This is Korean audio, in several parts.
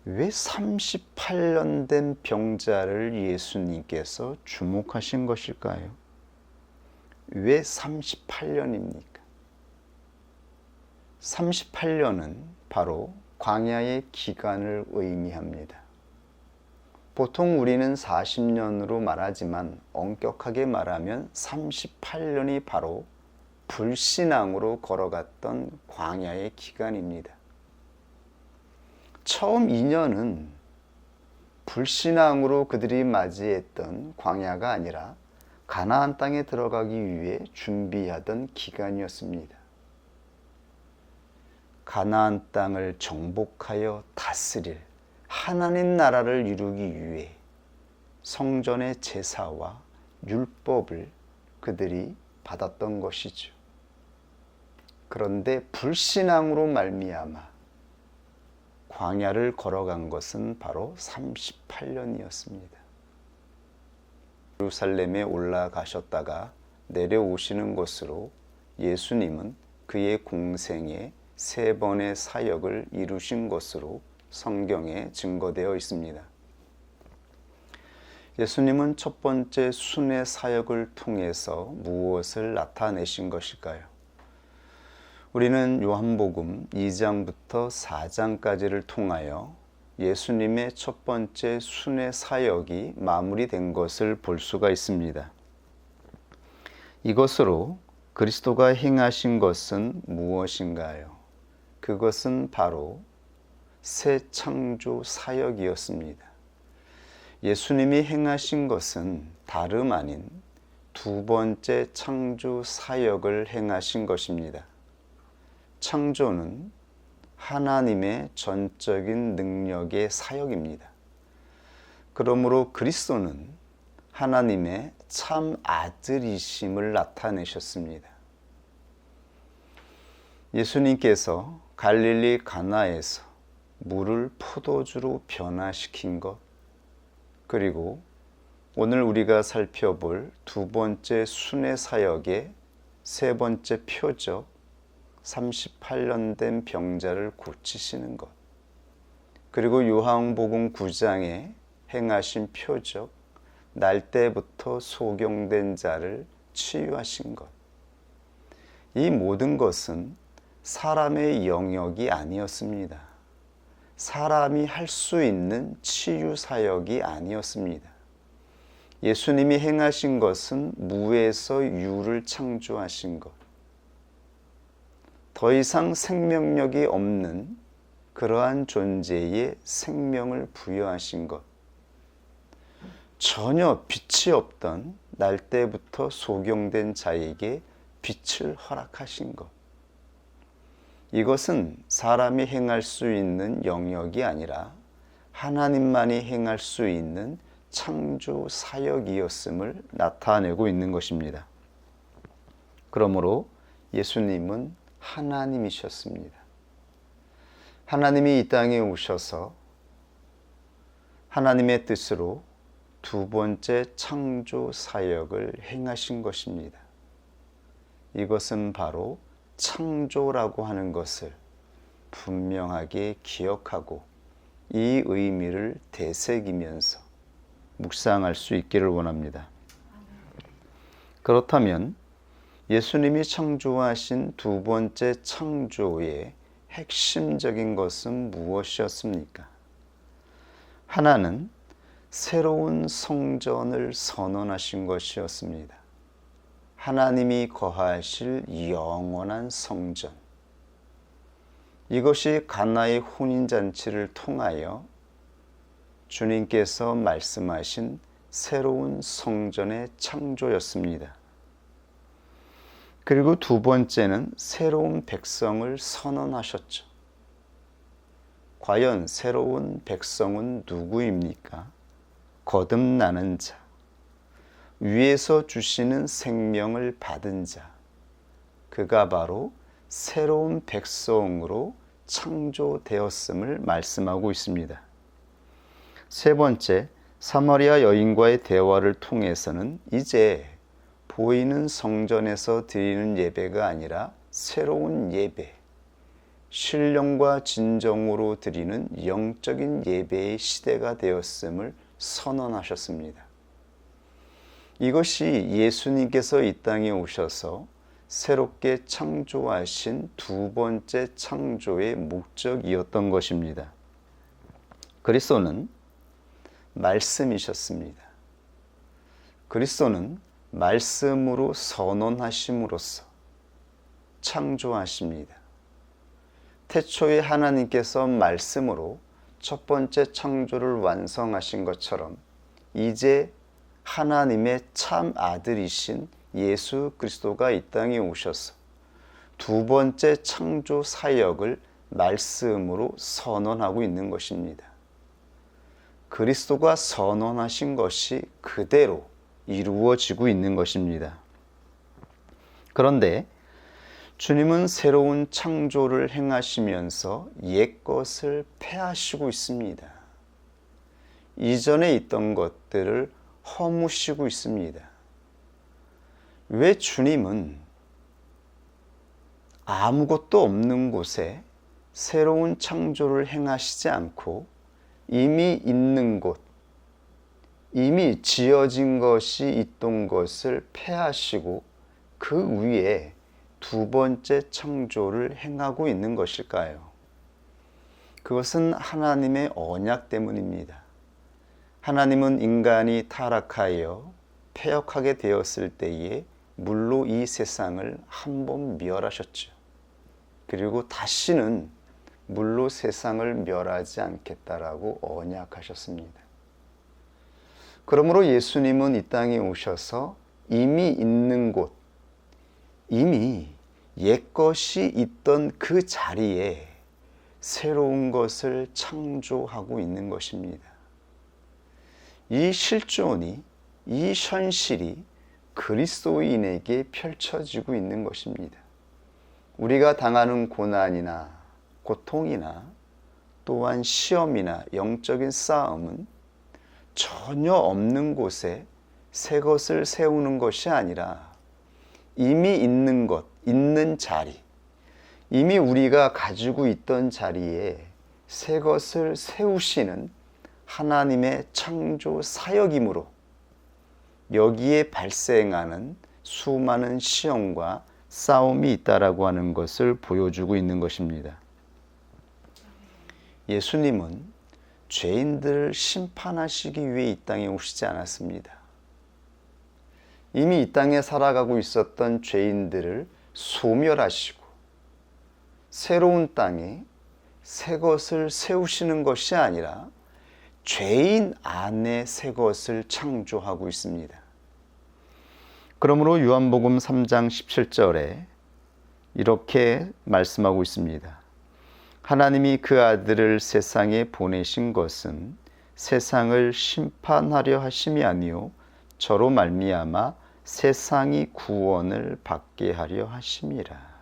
왜 38년 된 병자를 예수님께서 주목하신 것일까요? 왜 38년입니까? 38년은 바로 광야의 기간을 의미합니다. 보통 우리는 40년으로 말하지만 엄격하게 말하면 38년이 바로 불신앙으로 걸어갔던 광야의 기간입니다. 처음 2년은 불신앙으로 그들이 맞이했던 광야가 아니라 가나안 땅에 들어가기 위해 준비하던 기간이었습니다. 가나안 땅을 정복하여 다스릴 하나님 나라를 이루기 위해 성전의 제사와 율법을 그들이 받았던 것이죠. 그런데 불신앙으로 말미암아 광야를 걸어간 것은 바로 38년이었습니다. 예루살렘에 올라가셨다가 내려오시는 것으로 예수님은 그의 공생에 3번의 사역을 이루신 것으로 성경에 증거되어 있습니다. 예수님은 첫 번째 순회 사역을 통해서 무엇을 나타내신 것일까요? 우리는 요한복음 2장부터 4장까지를 통하여 예수님의 첫 번째 순회 사역이 마무리된 것을 볼 수가 있습니다. 이것으로 그리스도가 행하신 것은 무엇인가요? 그것은 바로 새 창조 사역이었습니다. 예수님이 행하신 것은 다름 아닌 두 번째 창조 사역을 행하신 것입니다. 창조는 하나님의 전적인 능력의 사역입니다. 그러므로 그리스도는 하나님의 참 아들이심을 나타내셨습니다. 예수님께서 갈릴리 가나에서 물을 포도주로 변화시킨 것, 그리고 오늘 우리가 살펴볼 두 번째 순회 사역의 세 번째 표적, 38년 된 병자를 고치시는 것, 그리고 요한복음 9장에 행하신 표적, 날 때부터 소경된 자를 치유하신 것, 이 모든 것은 사람의 영역이 아니었습니다. 사람이 할 수 있는 치유 사역이 아니었습니다. 예수님이 행하신 것은 무에서 유를 창조하신 것, 더 이상 생명력이 없는 그러한 존재에 생명을 부여하신 것, 전혀 빛이 없던 날 때부터 소경된 자에게 빛을 허락하신 것, 이것은 사람이 행할 수 있는 영역이 아니라 하나님만이 행할 수 있는 창조 사역이었음을 나타내고 있는 것입니다. 그러므로 예수님은 하나님이셨습니다. 하나님이 이 땅에 오셔서 하나님의 뜻으로 두 번째 창조 사역을 행하신 것입니다. 이것은 바로 창조라고 하는 것을 분명하게 기억하고 이 의미를 되새기면서 묵상할 수 있기를 원합니다. 그렇다면 예수님이 창조하신 두 번째 창조의 핵심적인 것은 무엇이었습니까? 하나는 새로운 성전을 선언하신 것이었습니다. 하나님이 거하실 영원한 성전. 이것이 가나의 혼인잔치를 통하여 주님께서 말씀하신 새로운 성전의 창조였습니다. 그리고 두 번째는 새로운 백성을 선언하셨죠. 과연 새로운 백성은 누구입니까? 거듭나는 자, 위에서 주시는 생명을 받은 자, 그가 바로 새로운 백성으로 창조되었음을 말씀하고 있습니다. 세 번째, 사마리아 여인과의 대화를 통해서는 이제 보이는 성전에서 드리는 예배가 아니라 새로운 예배, 신령과 진정으로 드리는 영적인 예배의 시대가 되었음을 선언하셨습니다. 이것이 예수님께서 이 땅에 오셔서 새롭게 창조하신 두 번째 창조의 목적이었던 것입니다. 그리스도는 말씀이셨습니다. 그리스도는 말씀으로 선언하심으로써 창조하십니다. 태초에 하나님께서 말씀으로 첫 번째 창조를 완성하신 것처럼 이제 하나님의 참 아들이신 예수 그리스도가 이 땅에 오셔서 두 번째 창조 사역을 말씀으로 선언하고 있는 것입니다. 그리스도가 선언하신 것이 그대로 이루어지고 있는 것입니다. 그런데 주님은 새로운 창조를 행하시면서 옛것을 폐하시고 있습니다. 이전에 있던 것들을 허무시고 있습니다. 왜 주님은 아무것도 없는 곳에 새로운 창조를 행하시지 않고 이미 있는 곳, 이미 지어진 것이 있던 것을 폐하시고 그 위에 두 번째 창조를 행하고 있는 것일까요? 그것은 하나님의 언약 때문입니다. 하나님은 인간이 타락하여 패역하게 되었을 때에 물로 이 세상을 한 번 멸하셨죠. 그리고 다시는 물로 세상을 멸하지 않겠다라고 언약하셨습니다. 그러므로 예수님은 이 땅에 오셔서 이미 있는 곳, 이미 옛것이 있던 그 자리에 새로운 것을 창조하고 있는 것입니다. 이 실존이, 이 현실이 그리스도인에게 펼쳐지고 있는 것입니다. 우리가 당하는 고난이나 고통이나 또한 시험이나 영적인 싸움은 전혀 없는 곳에 새 것을 세우는 것이 아니라 이미 있는 것, 있는 자리, 이미 우리가 가지고 있던 자리에 새 것을 세우시는 하나님의 창조 사역이므로 여기에 발생하는 수많은 시험과 싸움이 있다라고 하는 것을 보여주고 있는 것입니다. 예수님은 죄인들을 심판하시기 위해 이 땅에 오시지 않았습니다. 이미 이 땅에 살아가고 있었던 죄인들을 소멸하시고 새로운 땅에 새 것을 세우시는 것이 아니라 죄인 안에 새 것을 창조하고 있습니다. 그러므로 요한복음 3장 17절에 이렇게 말씀하고 있습니다. 하나님이 그 아들을 세상에 보내신 것은 세상을 심판하려 하심이 아니요 저로 말미암아 세상이 구원을 받게 하려 하심이라.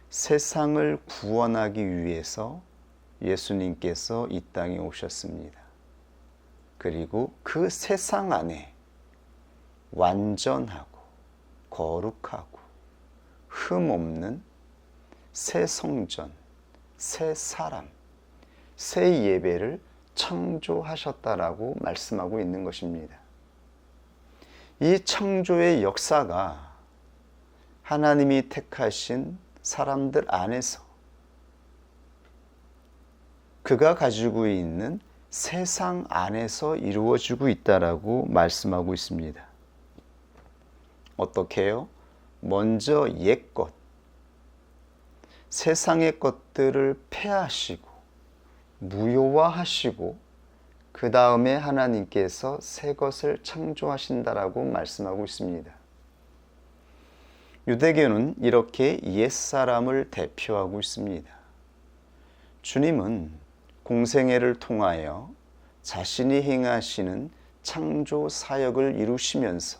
세상을 구원하기 위해서 예수님께서 이 땅에 오셨습니다. 그리고 그 세상 안에 완전하고 거룩하고 흠 없는 새 성전, 새 사람, 새 예배를 창조하셨다라고 말씀하고 있는 것입니다. 이 창조의 역사가 하나님이 택하신 사람들 안에서 그가 가지고 있는 세상 안에서 이루어지고 있다라고 말씀하고 있습니다. 어떻게 해요? 먼저 옛것, 세상의 것들을 폐하시고 무효화하시고 그 다음에 하나님께서 새 것을 창조하신다라고 말씀하고 있습니다. 유대교는 이렇게 옛사람을 대표하고 있습니다. 주님은 공생애를 통하여 자신이 행하시는 창조 사역을 이루시면서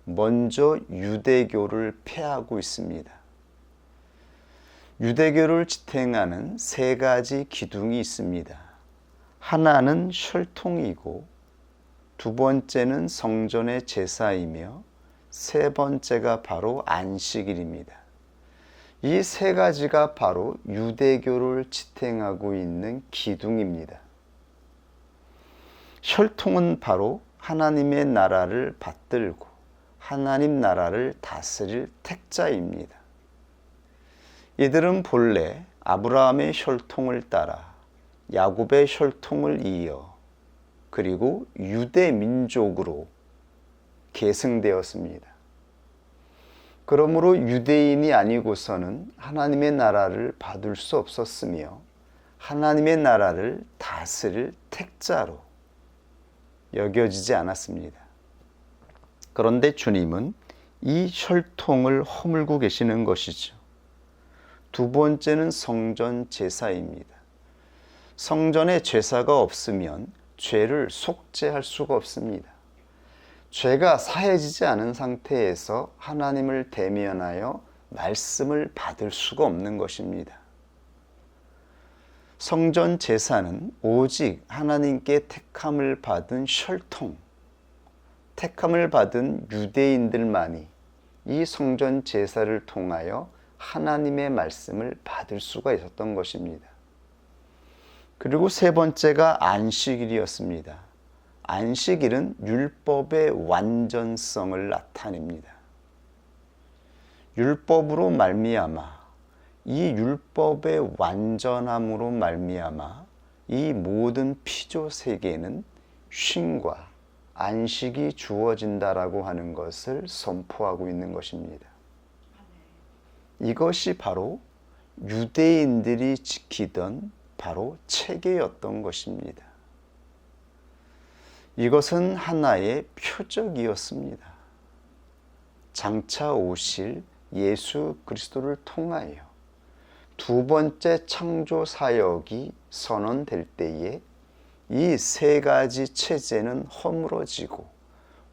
먼저 유대교를 폐하고 있습니다. 유대교를 지탱하는 세 가지 기둥이 있습니다. 하나는 혈통이고, 두 번째는 성전의 제사이며, 세 번째가 바로 안식일입니다. 이 세 가지가 바로 유대교를 지탱하고 있는 기둥입니다. 혈통은 바로 하나님의 나라를 받들고 하나님 나라를 다스릴 택자입니다. 이들은 본래 아브라함의 혈통을 따라 야곱의 혈통을 이어 그리고 유대 민족으로 계승되었습니다. 그러므로 유대인이 아니고서는 하나님의 나라를 받을 수 없었으며 하나님의 나라를 다스릴 택자로 여겨지지 않았습니다. 그런데 주님은 이 혈통을 허물고 계시는 것이죠. 두 번째는 성전 제사입니다. 성전에 제사가 없으면 죄를 속죄할 수가 없습니다. 죄가 사해지지 않은 상태에서 하나님을 대면하여 말씀을 받을 수가 없는 것입니다. 성전 제사는 오직 하나님께 택함을 받은 혈통, 택함을 받은 유대인들만이 이 성전 제사를 통하여 하나님의 말씀을 받을 수가 있었던 것입니다. 그리고 세 번째가 안식일이었습니다. 안식일은 율법의 완전성을 나타냅니다. 율법으로 말미암아 이 율법의 완전함으로 말미암아 이 모든 피조 세계는 쉼과 안식이 주어진다라고 하는 것을 선포하고 있는 것입니다. 이것이 바로 유대인들이 지키던 바로 체계였던 것입니다. 이것은 하나의 표적이었습니다. 장차 오실 예수 그리스도를 통하여 두 번째 창조 사역이 선언될 때에 이 세 가지 체제는 허물어지고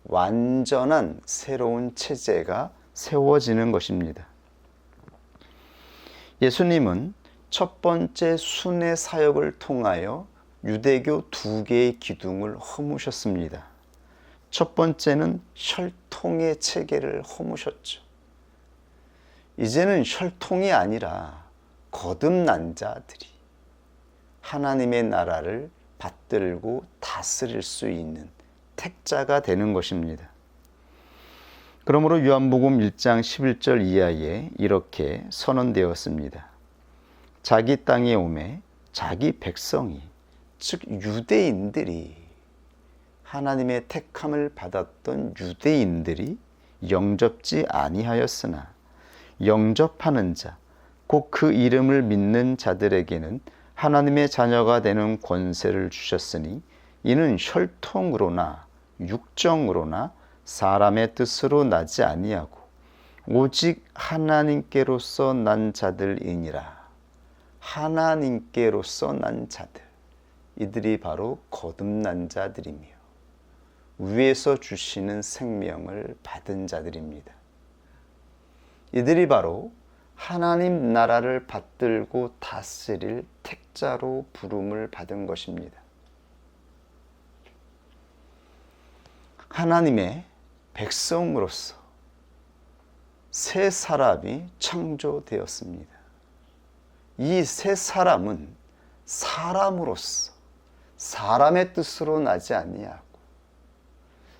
완전한 새로운 체제가 세워지는 것입니다. 예수님은 첫 번째 순회 사역을 통하여 유대교 두 개의 기둥을 허무셨습니다. 첫 번째는 혈통의 체계를 허무셨죠. 이제는 혈통이 아니라 거듭난 자들이 하나님의 나라를 받들고 다스릴 수 있는 택자가 되는 것입니다. 그러므로 요한복음 1장 11절 이하에 이렇게 선언되었습니다. 자기 땅에 오매 자기 백성이 즉 유대인들이 하나님의 택함을 받았던 유대인들이 영접지 아니하였으나 영접하는 자 곧 그 이름을 믿는 자들에게는 하나님의 자녀가 되는 권세를 주셨으니 이는 혈통으로나 육정으로나 사람의 뜻으로 나지 아니하고 오직 하나님께로서 난 자들이니라. 하나님께로서 난 자들, 이들이 바로 거듭난 자들이며 위에서 주시는 생명을 받은 자들입니다. 이들이 바로 하나님 나라를 받들고 다스릴 택자로 부름을 받은 것입니다. 하나님의 백성으로서 새 사람이 창조되었습니다. 이 새 사람은 사람으로서 사람의 뜻으로 나지 아니하고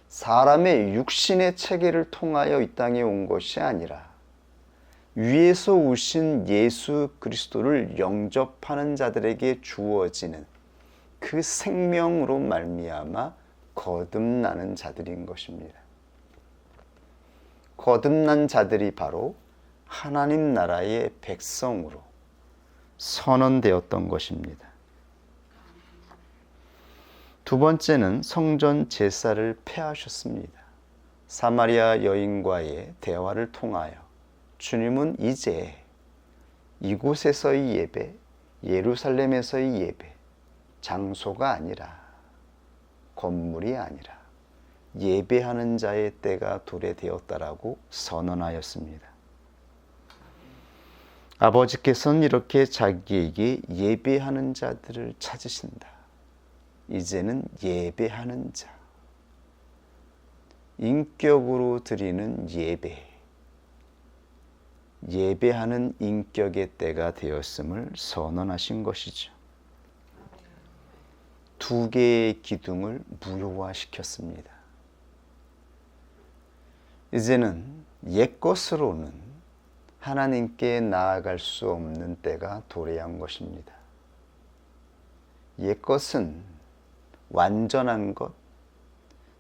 사람의 육신의 체계를 통하여 이 땅에 온 것이 아니라 위에서 오신 예수 그리스도를 영접하는 자들에게 주어지는 그 생명으로 말미암아 거듭나는 자들인 것입니다. 거듭난 자들이 바로 하나님 나라의 백성으로 선언되었던 것입니다. 두 번째는 성전 제사를 폐하셨습니다. 사마리아 여인과의 대화를 통하여 주님은 이제 이곳에서의 예배, 예루살렘에서의 예배, 장소가 아니라 건물이 아니라 예배하는 자의 때가 도래되었다라고 선언하였습니다. 아버지께서는 이렇게 자기에게 예배하는 자들을 찾으신다. 이제는 예배하는 자, 인격으로 드리는 예배, 예배하는 인격의 때가 되었음을 선언하신 것이죠. 두 개의 기둥을 무효화시켰습니다. 이제는 옛것으로는 하나님께 나아갈 수 없는 때가 도래한 것입니다. 옛것은 완전한 것,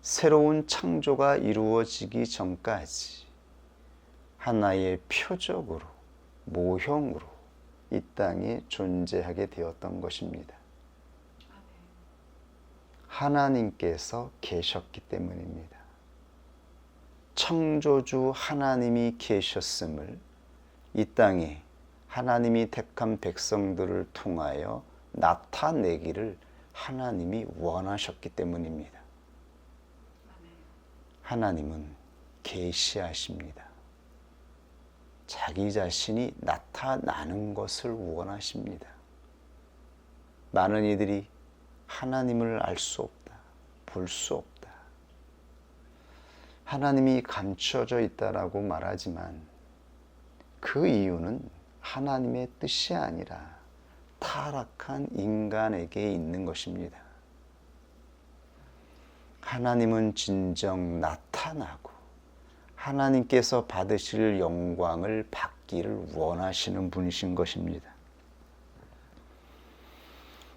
새로운 창조가 이루어지기 전까지 하나의 표적으로, 모형으로 이 땅에 존재하게 되었던 것입니다. 하나님께서 계셨기 때문입니다. 창조주 하나님이 계셨음을 이 땅에 하나님이 택한 백성들을 통하여 나타내기를 하나님이 원하셨기 때문입니다. 하나님은 계시하십니다. 자기 자신이 나타나는 것을 원하십니다. 많은 이들이 하나님을 알 수 없다, 볼 수 없다, 하나님이 감춰져 있다라고 말하지만 그 이유는 하나님의 뜻이 아니라 타락한 인간에게 있는 것입니다. 하나님은 진정 나타나고 하나님께서 받으실 영광을 받기를 원하시는 분이신 것입니다.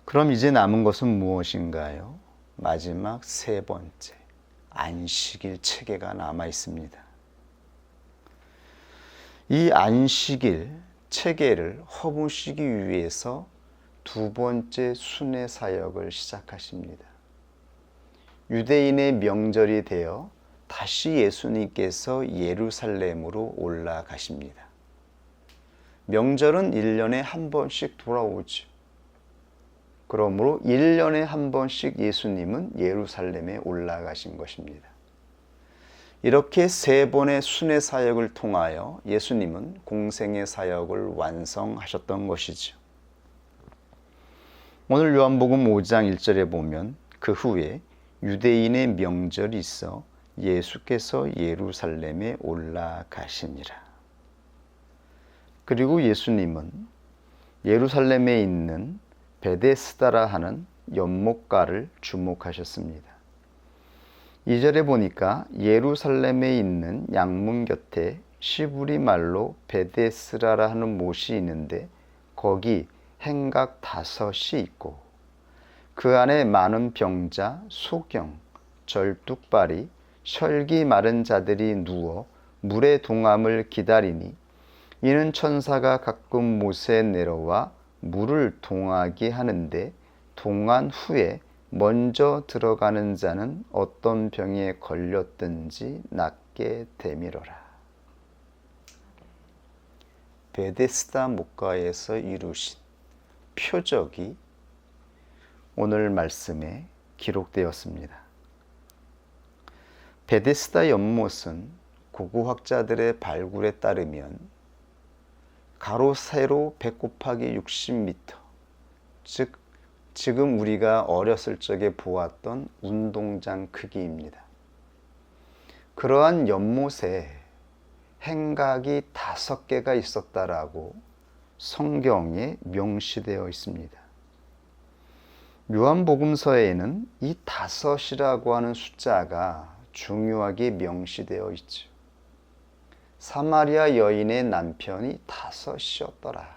그럼 이제 남은 것은 무엇인가요? 마지막 세 번째, 안식일 체계가 남아 있습니다. 이 안식일 체계를 허무시기 위해서 두 번째 순회 사역을 시작하십니다. 유대인의 명절이 되어 다시 예수님께서 예루살렘으로 올라가십니다. 명절은 1년에 한 번씩 돌아오죠. 그러므로 1년에 한 번씩 예수님은 예루살렘에 올라가신 것입니다. 이렇게 세 번의 순회 사역을 통하여 예수님은 공생의 사역을 완성하셨던 것이죠. 오늘 요한복음 5장 1절에 보면 그 후에 유대인의 명절이 있어 예수께서 예루살렘에 올라가시니라. 그리고 예수님은 예루살렘에 있는 베데스다라 하는 연못가를 주목하셨습니다. 2절에 보니까 예루살렘에 있는 양문 곁에 시브리 말로 베데스라라 하는 못이 있는데 거기 행각 5이 있고 그 안에 많은 병자, 소경, 절뚝발이, 혈기 마른 자들이 누워 물의 동함을 기다리니 이는 천사가 가끔 못에 내려와 물을 동하게 하는데 동한 후에 먼저 들어가는 자는 어떤 병에 걸렸든지 낫게 되미러라. 베데스다 못가에서 이루신 표적이 오늘 말씀에 기록되었습니다. 베데스다 연못은 고고학자들의 발굴에 따르면 가로 세로 100 곱하기 60m, 즉 지금 우리가 어렸을 적에 보았던 운동장 크기입니다. 그러한 연못에 행각이 5개가 있었다라고 성경에 명시되어 있습니다. 요한복음서에는 이 5이라고 하는 숫자가 중요하게 명시되어 있죠. 사마리아 여인의 남편이 5이었더라.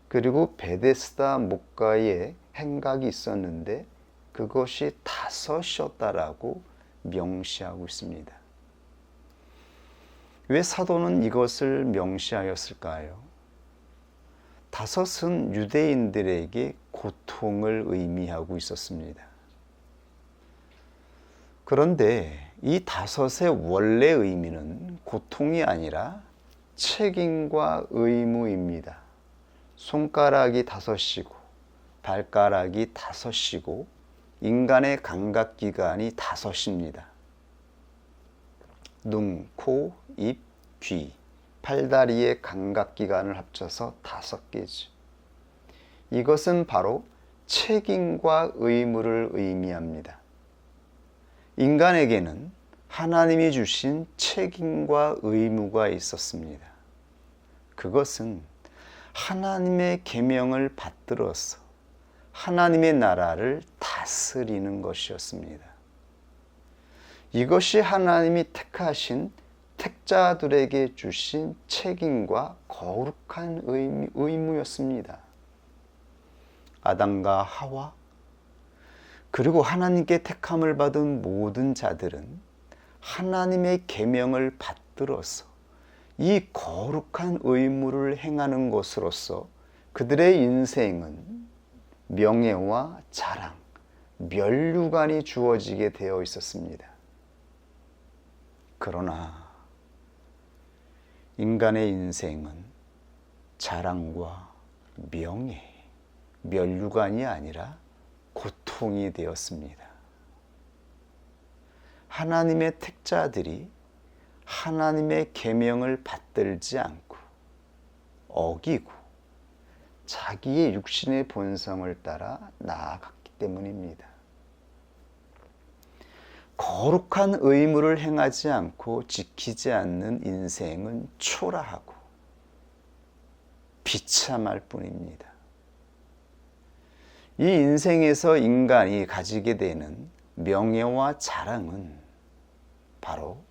그리고 베데스다 못가에 행각이 있었는데 그것이 5이었다라고 명시하고 있습니다. 왜 사도는 이것을 명시하였을까요? 5은 유대인들에게 고통을 의미하고 있었습니다. 그런데 이 5의 원래 의미는 고통이 아니라 책임과 의무입니다. 손가락이 5이고 발가락이 5이고 인간의 감각기관이 5입니다. 눈, 코, 입, 귀, 팔다리의 감각기관을 합쳐서 5개죠. 이것은 바로 책임과 의무를 의미합니다. 인간에게는 하나님이 주신 책임과 의무가 있었습니다. 그것은 하나님의 계명을 받들어서 하나님의 나라를 다스리는 것이었습니다. 이것이 하나님이 택하신 택자들에게 주신 책임과 거룩한 의무였습니다. 아담과 하와 그리고 하나님께 택함을 받은 모든 자들은 하나님의 계명을 받들어서 이 거룩한 의무를 행하는 것으로서 그들의 인생은 명예와 자랑, 면류관이 주어지게 되어 있었습니다. 그러나 인간의 인생은 자랑과 명예, 면류관이 아니라 고통이 되었습니다. 하나님의 택자들이 하나님의 계명을 받들지 않고 어기고 자기의 육신의 본성을 따라 나아갔기 때문입니다. 거룩한 의무를 행하지 않고 지키지 않는 인생은 초라하고 비참할 뿐입니다. 이 인생에서 인간이 가지게 되는 명예와 자랑은 바로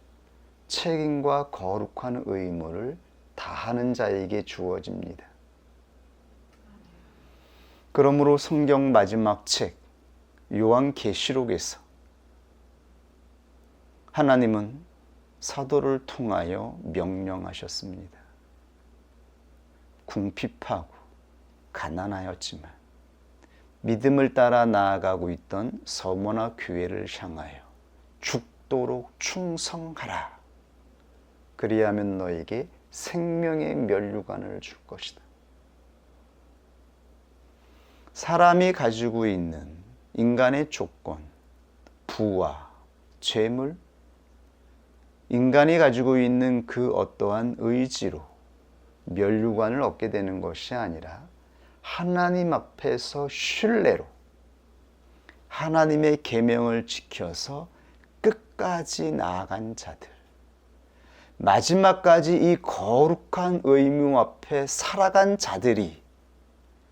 책임과 거룩한 의무를 다하는 자에게 주어집니다. 그러므로 성경 마지막 책 요한계시록에서 하나님은 사도를 통하여 명령하셨습니다. 궁핍하고 가난하였지만 믿음을 따라 나아가고 있던 서머나 교회를 향하여 죽도록 충성하라. 그리하면 너에게 생명의 면류관을 줄 것이다. 사람이 가지고 있는 인간의 조건, 부와 재물, 인간이 가지고 있는 그 어떠한 의지로 면류관을 얻게 되는 것이 아니라 하나님 앞에서 신뢰로 하나님의 계명을 지켜서 끝까지 나아간 자들, 마지막까지 이 거룩한 의무 앞에 살아간 자들이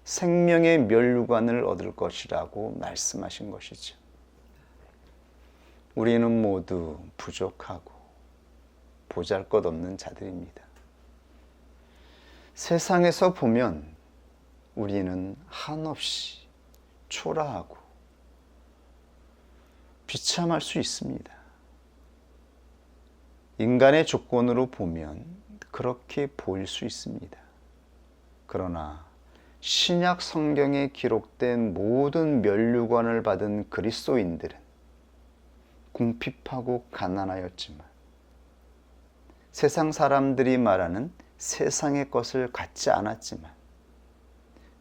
생명의 면류관을 얻을 것이라고 말씀하신 것이죠. 우리는 모두 부족하고 보잘것없는 자들입니다. 세상에서 보면 우리는 한없이 초라하고 비참할 수 있습니다. 인간의 조건으로 보면 그렇게 보일 수 있습니다. 그러나 신약 성경에 기록된 모든 면류관을 받은 그리스도인들은 궁핍하고 가난하였지만 세상 사람들이 말하는 세상의 것을 갖지 않았지만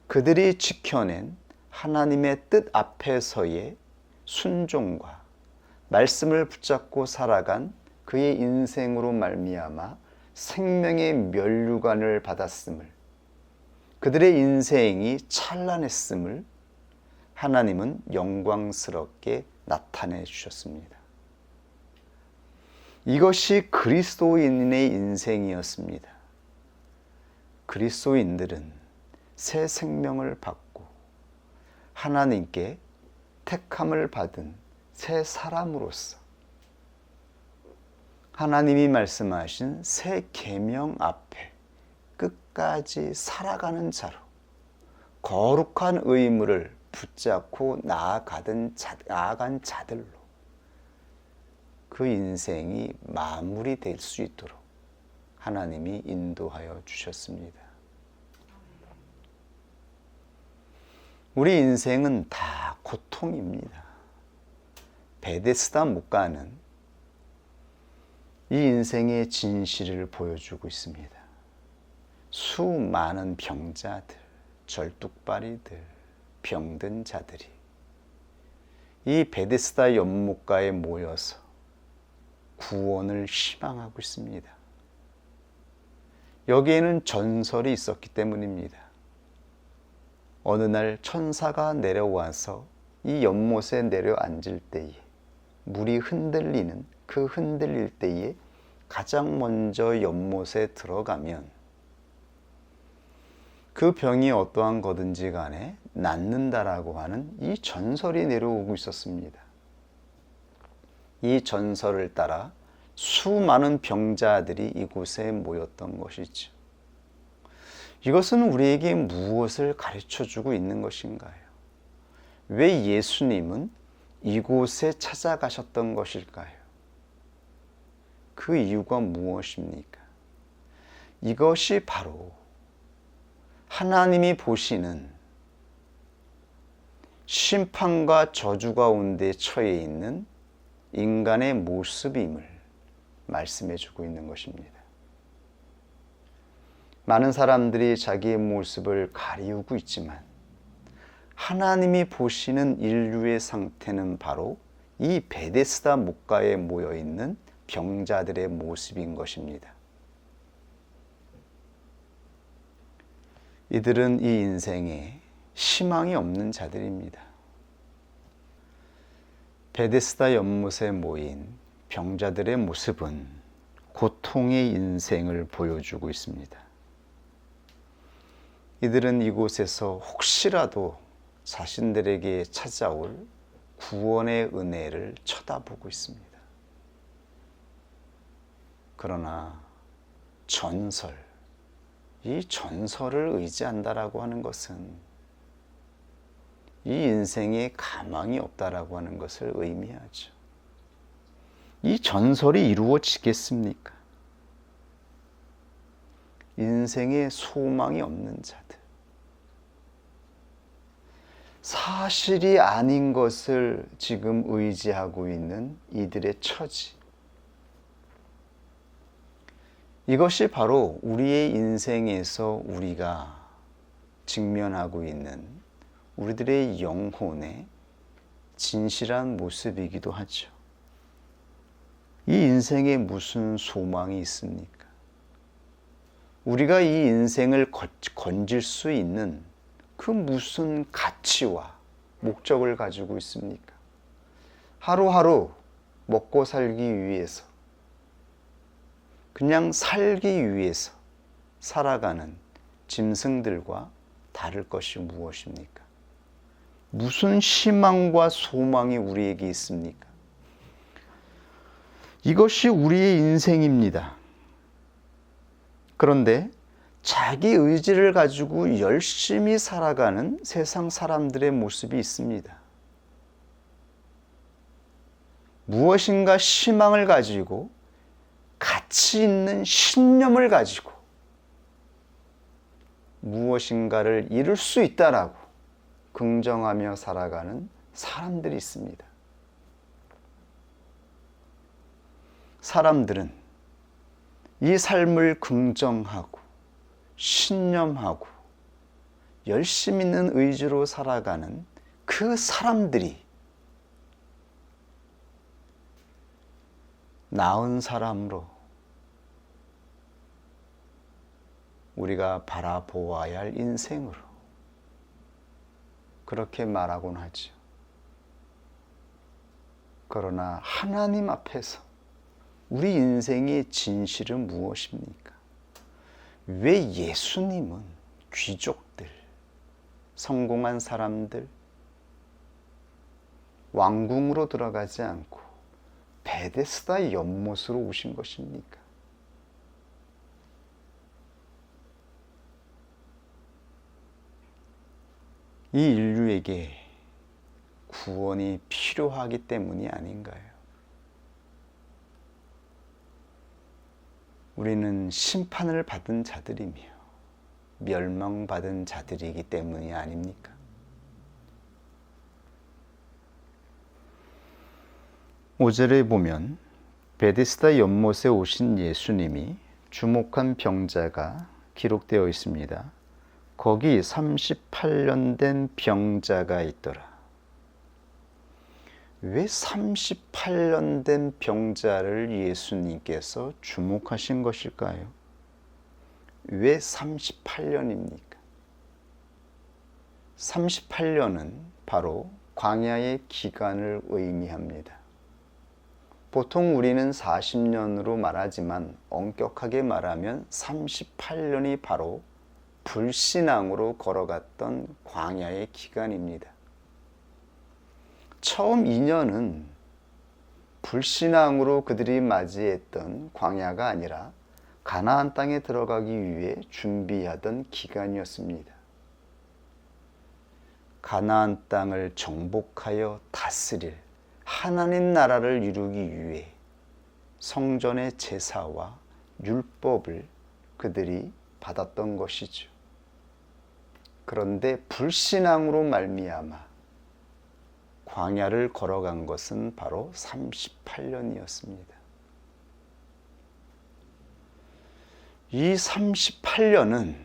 그들이 지켜낸 하나님의 뜻 앞에서의 순종과 말씀을 붙잡고 살아간 그의 인생으로 말미암아 생명의 면류관을 받았음을, 그들의 인생이 찬란했음을 하나님은 영광스럽게 나타내 주셨습니다. 이것이 그리스도인의 인생이었습니다. 그리스도인들은 새 생명을 받고 하나님께 택함을 받은 새 사람으로서 하나님이 말씀하신 새 계명 앞에 끝까지 살아가는 자로 거룩한 의무를 붙잡고 나아간 자들로 그 인생이 마무리될 수 있도록 하나님이 인도하여 주셨습니다. 우리 인생은 다 고통입니다. 베데스다 못 가는 이 인생의 진실을 보여주고 있습니다. 수많은 병자들, 절뚝발이들, 병든 자들이 이 베데스다 연못가에 모여서 구원을 희망하고 있습니다. 여기에는 전설이 있었기 때문입니다. 어느 날 천사가 내려와서 이 연못에 내려앉을 때에 물이 흔들리는 그 흔들릴 때에 가장 먼저 연못에 들어가면 그 병이 어떠한 거든지 간에 낫는다라고 하는 이 전설이 내려오고 있었습니다. 이 전설을 따라 수많은 병자들이 이곳에 모였던 것이죠. 이것은 우리에게 무엇을 가르쳐주고 있는 것인가요? 왜 예수님은 이곳에 찾아가셨던 것일까요? 그 이유가 무엇입니까? 이것이 바로 하나님이 보시는 심판과 저주 가운데 처해 있는 인간의 모습임을 말씀해 주고 있는 것입니다. 많은 사람들이 자기의 모습을 가리우고 있지만 하나님이 보시는 인류의 상태는 바로 이 베데스다 목가에 모여 있는 병자들의 모습인 것입니다. 이들은 이 인생에 희망이 없는 자들입니다. 베데스다 연못에 모인 병자들의 모습은 고통의 인생을 보여주고 있습니다. 이들은 이곳에서 혹시라도 자신들에게 찾아올 구원의 은혜를 쳐다보고 있습니다. 그러나 이 전설을 의지한다라고 하는 것은 이 인생에 가망이 없다라고 하는 것을 의미하죠. 이 전설이 이루어지겠습니까? 인생에 소망이 없는 자들, 사실이 아닌 것을 지금 의지하고 있는 이들의 처지, 이것이 바로 우리의 인생에서 우리가 직면하고 있는 우리들의 영혼의 진실한 모습이기도 하죠. 이 인생에 무슨 소망이 있습니까? 우리가 이 인생을 건질 수 있는 그 무슨 가치와 목적을 가지고 있습니까? 하루하루 먹고 살기 위해서, 그냥 살기 위해서 살아가는 짐승들과 다를 것이 무엇입니까? 무슨 희망과 소망이 우리에게 있습니까? 이것이 우리의 인생입니다. 그런데 자기 의지를 가지고 열심히 살아가는 세상 사람들의 모습이 있습니다. 무엇인가 희망을 가지고 가치 있는 신념을 가지고 무엇인가를 이룰 수 있다라고 긍정하며 살아가는 사람들이 있습니다. 사람들은 이 삶을 긍정하고 신념하고 열심 있는 의지로 살아가는 그 사람들이 나은 사람으로 우리가 바라보아야 할 인생으로 그렇게 말하곤 하죠. 그러나 하나님 앞에서 우리 인생의 진실은 무엇입니까? 왜 예수님은 귀족들, 성공한 사람들, 왕궁으로 들어가지 않고 베데스다 연못으로 오신 것입니까? 이 인류에게 구원이 필요하기 때문이 아닌가요? 우리는 심판을 받은 자들이며 멸망받은 자들이기 때문이 아닙니까? 오절에 보면 베데스다 연못에 오신 예수님이 주목한 병자가 기록되어 있습니다. 거기 38년 된 병자가 있더라. 왜 38년 된 병자를 예수님께서 주목하신 것일까요? 왜 38년입니까? 38년은 바로 광야의 기간을 의미합니다. 보통 우리는 40년으로 말하지만 엄격하게 말하면 38년이 바로 불신앙으로 걸어갔던 광야의 기간입니다. 처음 2년은 불신앙으로 그들이 맞이했던 광야가 아니라 가나안 땅에 들어가기 위해 준비하던 기간이었습니다. 가나안 땅을 정복하여 다스릴 하나님 나라를 이루기 위해 성전의 제사와 율법을 그들이 받았던 것이죠. 그런데 불신앙으로 말미암아 광야를 걸어간 것은 바로 38년이었습니다. 이 38년은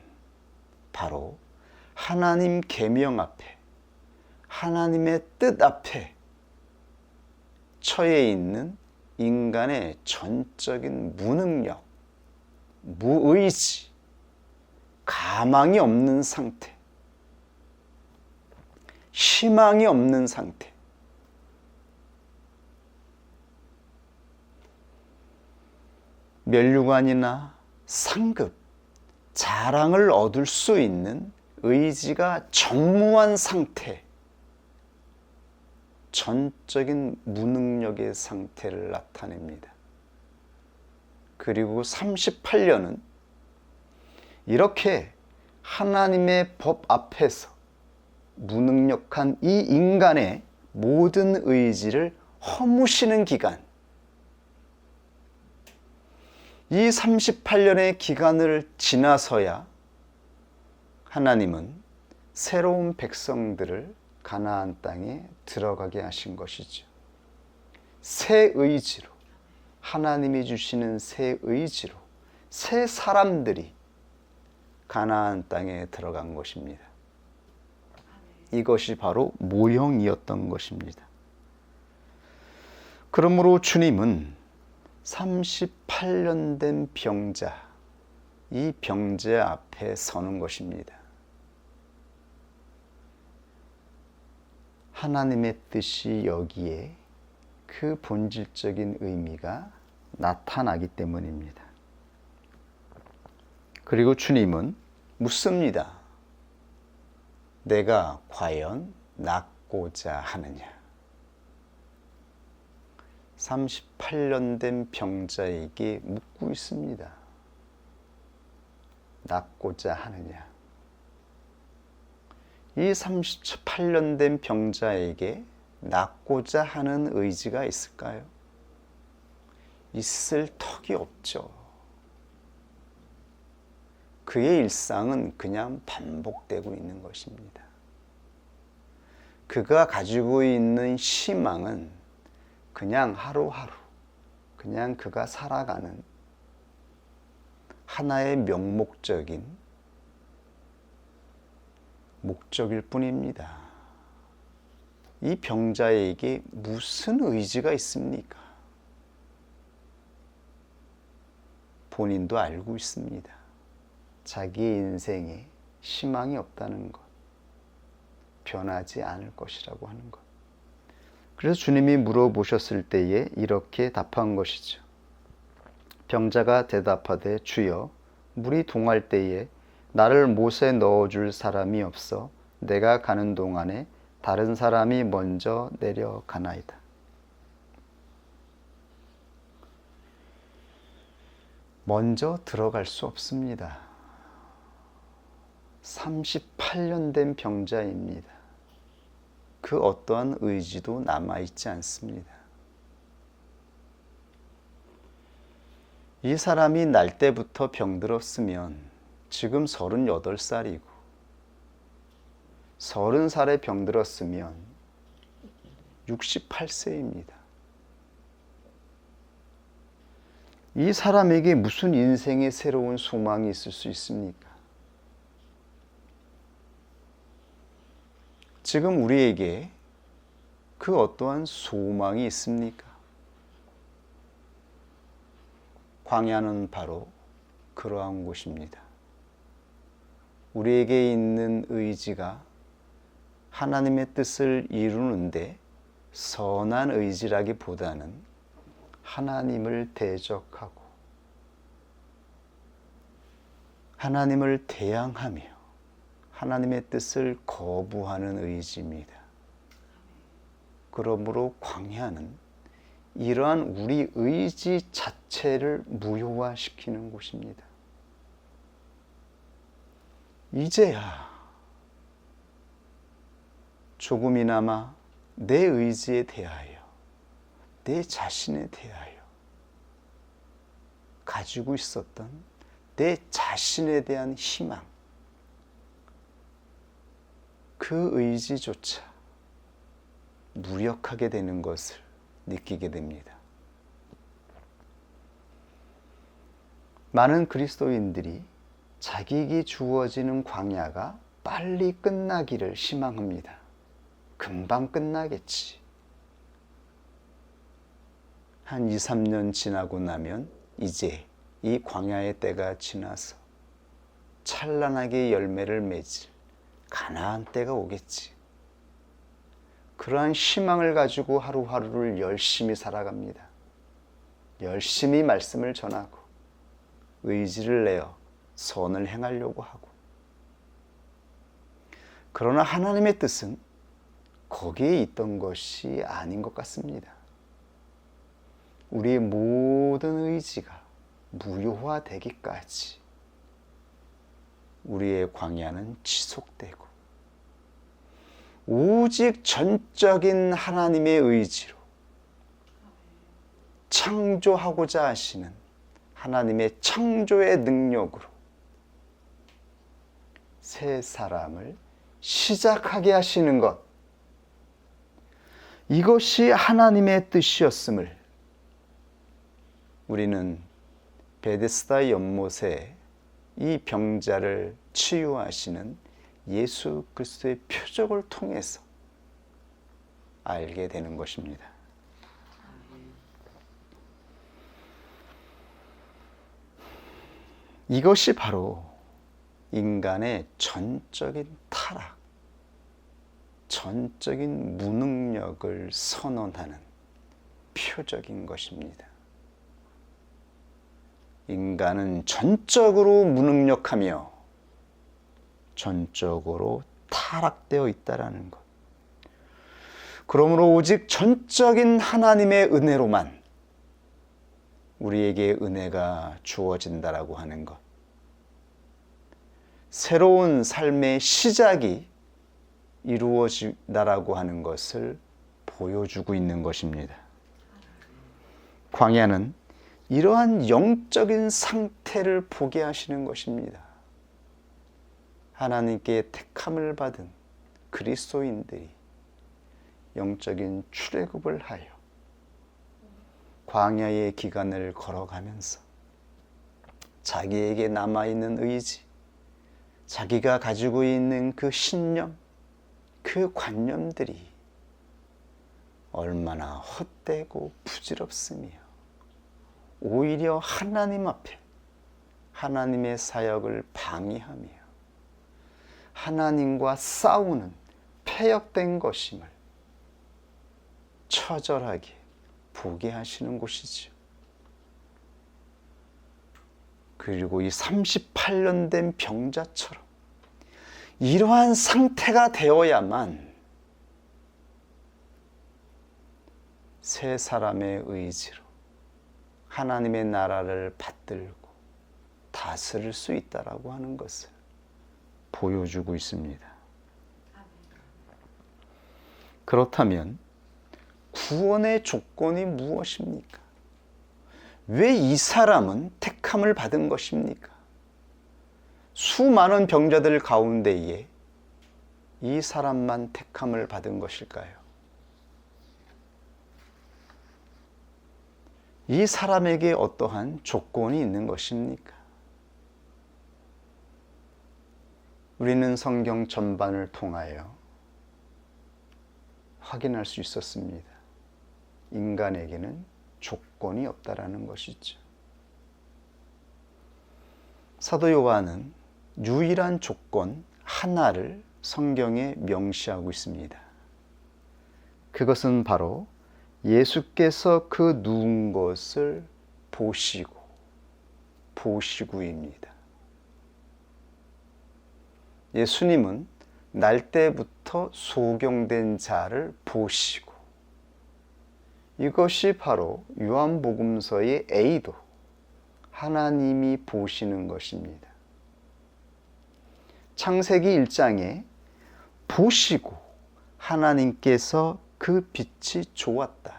바로 하나님 계명 앞에, 하나님의 뜻 앞에 처해 있는 인간의 전적인 무능력, 무의지, 가망이 없는 상태, 희망이 없는 상태, 면류관이나 상급, 자랑을 얻을 수 있는 의지가 전무한 상태, 전적인 무능력의 상태를 나타냅니다. 그리고 38년은 이렇게 하나님의 법 앞에서 무능력한 이 인간의 모든 의지를 허무시는 기간, 이 38년의 기간을 지나서야 하나님은 새로운 백성들을 가나안 땅에 들어가게 하신 것이죠. 새 의지로, 하나님이 주시는 새 의지로 새 사람들이 가나안 땅에 들어간 것입니다. 이것이 바로 모형이었던 것입니다. 그러므로 주님은 38년 된 병자, 이 병자 앞에 서는 것입니다. 하나님의 뜻이 여기에 그 본질적인 의미가 나타나기 때문입니다. 그리고 주님은 묻습니다. 내가 과연 낫고자 하느냐? 38년 된 병자에게 묻고 있습니다. 낫고자 하느냐? 이 38년 된 병자에게 낫고자 하는 의지가 있을까요? 있을 턱이 없죠. 그의 일상은 그냥 반복되고 있는 것입니다. 그가 가지고 있는 희망은 그냥 하루하루, 그냥 그가 살아가는 하나의 명목적인 목적일 뿐입니다. 이 병자에게 무슨 의지가 있습니까? 본인도 알고 있습니다. 자기의 인생에 희망이 없다는 것, 변하지 않을 것이라고 하는 것. 그래서 주님이 물어보셨을 때에 이렇게 답한 것이죠. 병자가 대답하되 주여, 물이 동할 때에 나를 못에 넣어줄 사람이 없어 내가 가는 동안에 다른 사람이 먼저 내려가나이다. 먼저 들어갈 수 없습니다. 38년 된 병자입니다. 그 어떠한 의지도 남아있지 않습니다. 이 사람이 날 때부터 병들었으면 지금 38살이고 30살에 병들었으면 68세입니다. 이 사람에게 무슨 인생의 새로운 소망이 있을 수 있습니까? 지금 우리에게 그 어떠한 소망이 있습니까? 광야는 바로 그러한 곳입니다. 우리에게 있는 의지가 하나님의 뜻을 이루는데 선한 의지라기보다는 하나님을 대적하고 하나님을 대항하며 하나님의 뜻을 거부하는 의지입니다. 그러므로 광야는 이러한 우리 의지 자체를 무효화시키는 곳입니다. 이제야 조금이나마 내 의지에 대하여, 내 자신에 대하여 가지고 있었던 내 자신에 대한 희망, 그 의지조차 무력하게 되는 것을 느끼게 됩니다. 많은 그리스도인들이 자기에게 주어지는 광야가 빨리 끝나기를 희망합니다. 금방 끝나겠지. 한 2, 3년 지나고 나면 이제 이 광야의 때가 지나서 찬란하게 열매를 맺을 가나안 때가 오겠지. 그러한 희망을 가지고 하루하루를 열심히 살아갑니다. 열심히 말씀을 전하고 의지를 내어 선을 행하려고 하고. 그러나 하나님의 뜻은 거기에 있던 것이 아닌 것 같습니다. 우리의 모든 의지가 무효화되기까지 우리의 광야는 지속되고 오직 전적인 하나님의 의지로 창조하고자 하시는 하나님의 창조의 능력으로 새 사람을 시작하게 하시는 것, 이것이 하나님의 뜻이었음을 우리는 베데스다 연못에 이 병자를 치유하시는 예수 그리스도의 표적을 통해서 알게 되는 것입니다. 이것이 바로 인간의 전적인 타락, 전적인 무능력을 선언하는 표적인 것입니다. 인간은 전적으로 무능력하며 전적으로 타락되어 있다라는 것. 그러므로 오직 전적인 하나님의 은혜로만 우리에게 은혜가 주어진다라고 하는 것. 새로운 삶의 시작이 이루어진다라고 하는 것을 보여주고 있는 것입니다. 광야는 이러한 영적인 상태를 보게 하시는 것입니다. 하나님께 택함을 받은 그리스도인들이 영적인 출애굽을 하여 광야의 기간을 걸어가면서 자기에게 남아있는 의지, 자기가 가지고 있는 그 신념, 그 관념들이 얼마나 헛되고 부질없으며 오히려 하나님 앞에 하나님의 사역을 방해하며 하나님과 싸우는 패역된 것임을 처절하게 보게 하시는 곳이죠. 그리고 이 38년 된 병자처럼 이러한 상태가 되어야만 새 사람의 의지로 하나님의 나라를 받들고 다스릴 수 있다라고 하는 것을 보여주고 있습니다. 그렇다면 구원의 조건이 무엇입니까? 왜 이 사람은 택함을 받은 것입니까? 수많은 병자들 가운데에 이 사람만 택함을 받은 것일까요? 이 사람에게 어떠한 조건이 있는 것입니까? 우리는 성경 전반을 통하여 확인할 수 있었습니다. 인간에게는 조건이 없다라는 것이죠. 사도 요한은 유일한 조건 하나를 성경에 명시하고 있습니다. 그것은 바로 예수께서 그 누운 것을 보시고입니다. 예수님은 날 때부터 소경된 자를 보시고, 이것이 바로 요한복음서의 A도 하나님이 보시는 것입니다. 창세기 1장에 보시고 하나님께서 그 빛이 좋았다.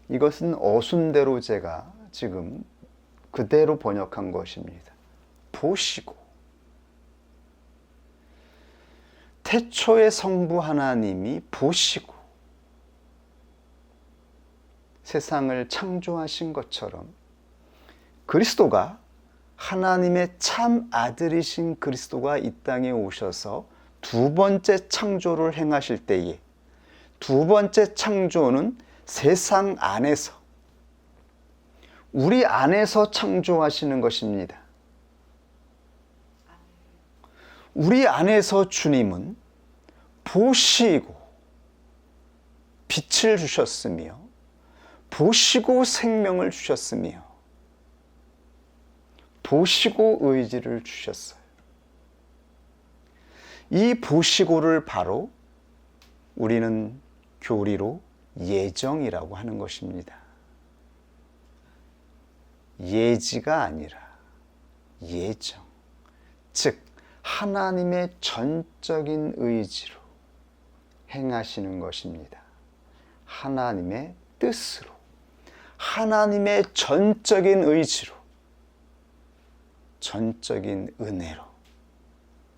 이것은 어순대로 제가 지금 그대로 번역한 것입니다. 보시고. 태초의 성부 하나님이 보시고 세상을 창조하신 것처럼 그리스도가, 하나님의 참 아들이신 그리스도가 이 땅에 오셔서 두 번째 창조를 행하실 때에, 두 번째 창조는 세상 안에서, 우리 안에서 창조하시는 것입니다. 우리 안에서 주님은 보시고 빛을 주셨으며, 보시고 생명을 주셨으며, 보시고 의지를 주셨어요. 이 보시고를 바로 우리는 교리로 예정이라고 하는 것입니다. 예지가 아니라 예정. 즉, 하나님의 전적인 의지로 행하시는 것입니다. 하나님의 뜻으로, 하나님의 전적인 의지로, 전적인 은혜로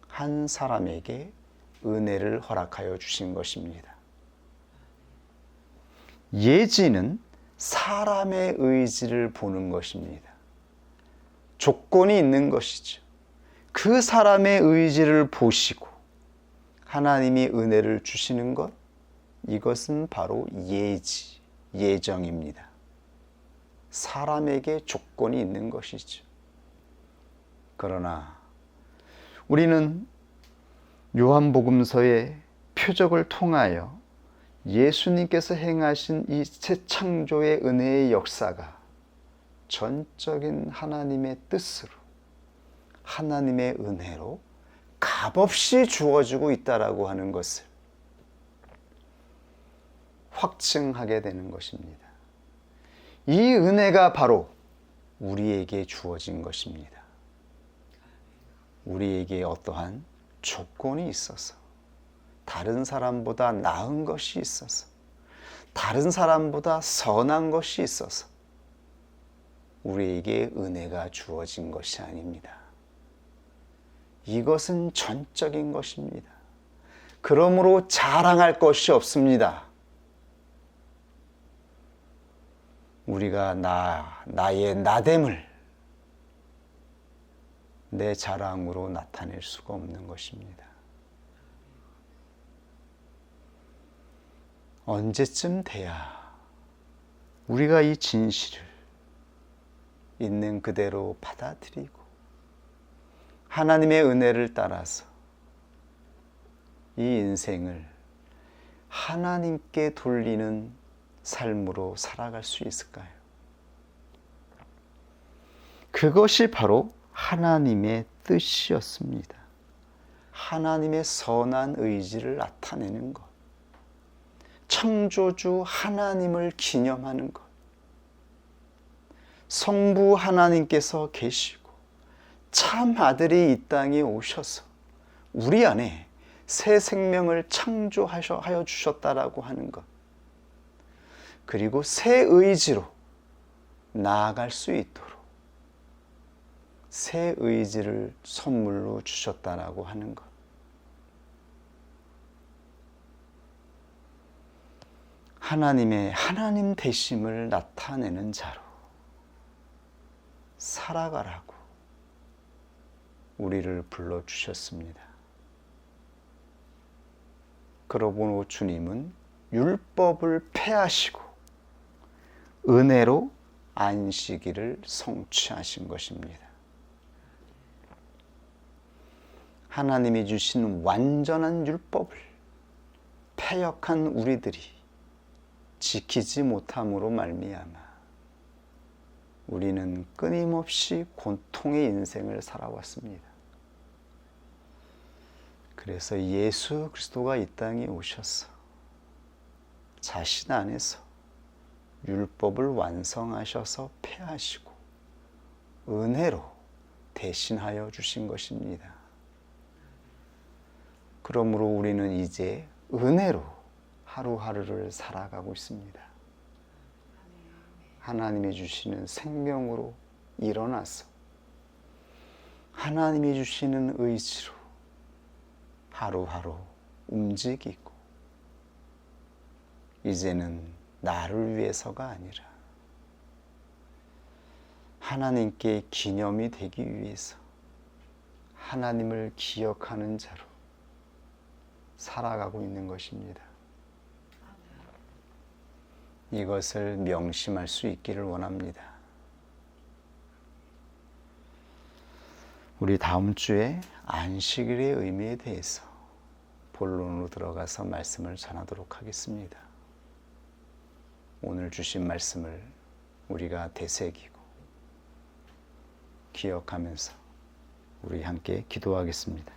한 사람에게 은혜를 허락하여 주신 것입니다. 예지는 사람의 의지를 보는 것입니다. 조건이 있는 것이죠. 그 사람의 의지를 보시고 하나님이 은혜를 주시는 것, 이것은 바로 예지, 예정입니다. 사람에게 조건이 있는 것이죠. 그러나 우리는 요한복음서의 표적을 통하여 예수님께서 행하신 이 새 창조의 은혜의 역사가 전적인 하나님의 뜻으로, 하나님의 은혜로 값없이 주어지고 있다라고 하는 것을 확증하게 되는 것입니다. 이 은혜가 바로 우리에게 주어진 것입니다. 우리에게 어떠한 조건이 있어서, 다른 사람보다 나은 것이 있어서, 다른 사람보다 선한 것이 있어서 우리에게 은혜가 주어진 것이 아닙니다. 이것은 전적인 것입니다. 그러므로 자랑할 것이 없습니다. 우리가 나의 나됨을 내 자랑으로 나타낼 수가 없는 것입니다. 언제쯤 돼야 우리가 이 진실을 있는 그대로 받아들이고 하나님의 은혜를 따라서 이 인생을 하나님께 돌리는 삶으로 살아갈 수 있을까요? 그것이 바로 하나님의 뜻이었습니다. 하나님의 선한 의지를 나타내는 것, 창조주 하나님을 기념하는 것, 성부 하나님께서 계시고 참 아들이 이 땅에 오셔서 우리 안에 새 생명을 창조하여 주셨다라고 하는 것, 그리고 새 의지로 나아갈 수 있도록 새 의지를 선물로 주셨다라고 하는 것. 하나님의 하나님 되심을 나타내는 자로 살아가라고 우리를 불러주셨습니다. 그러므로 주님은 율법을 폐하시고 은혜로 안식일을 성취하신 것입니다. 하나님이 주신 완전한 율법을 패역한 우리들이 지키지 못함으로 말미암아 우리는 끊임없이 고통의 인생을 살아왔습니다. 그래서 예수 그리스도가 이 땅에 오셔서 자신 안에서 율법을 완성하셔서 폐하시고 은혜로 대신하여 주신 것입니다. 그러므로 우리는 이제 은혜로 하루하루를 살아가고 있습니다. 하나님이 주시는 생명으로 일어나서 하나님이 주시는 의지로 하루하루 움직이고, 이제는 나를 위해서가 아니라 하나님께 기념이 되기 위해서 하나님을 기억하는 자로 살아가고 있는 것입니다. 이것을 명심할 수 있기를 원합니다. 우리 다음 주에 안식일의 의미에 대해서 본론으로 들어가서 말씀을 전하도록 하겠습니다. 오늘 주신 말씀을 우리가 되새기고 기억하면서 우리 함께 기도하겠습니다.